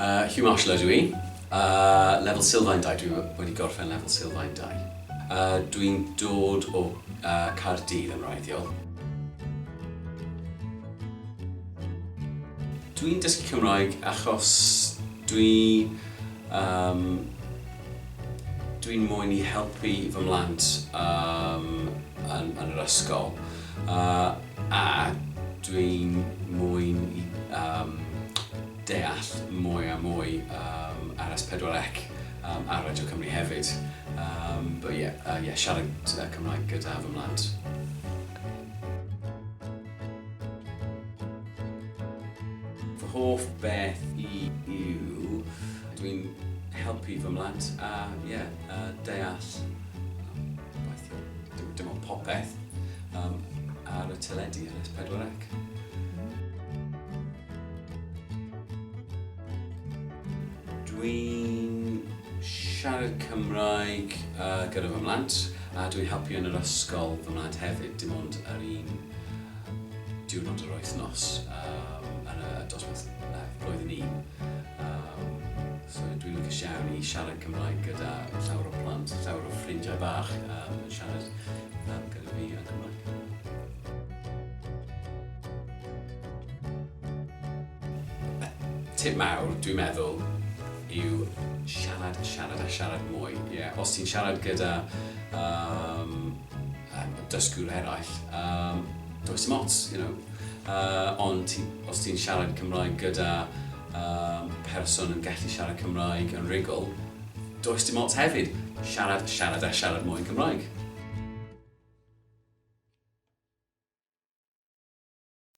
Hugh Marshall ydw i. Lefel sylfaen 2, dwi wedi gorffen lefel sylfaen 2. Dwi'n dod o Caerdydd yn wreiddiol. Dwi'n dysgu Cymraeg achos dwi'n moyn i helpu fy mhlant yn yr ysgol a dwi'n moyn i deall mwy a mwy ar S4C ar Radio Cymru hefyd. Siarad Cymraeg gyda fy mhlant. Fy hoff beth yw dwi'n helpu fy mhlant a deall dim ond popeth ar y teledu ar S4C. Dwi'n siarad Cymraeg gyda fy mhlant a dwi'n helpu yn yr ysgol fy mhlant hefyd, dim ond yr un diwrnod yr wythnos yn y dosbarth blwyddyn 1. So dwi'n lwcus iawn i siarad Cymraeg gyda llawer o plant, llawer o ffrindiau bach yn siarad gyda fi yn Cymraeg. Tip mawr, dwi'n meddwl, yw siarad mwy. Os ti'n siarad gyda dysgwr eraill, does dim ots, ond os ti'n siarad Cymraeg gyda person yn gallu siarad Cymraeg yn rigol, does dim ots hefyd. Siarad mwy yn Cymraeg.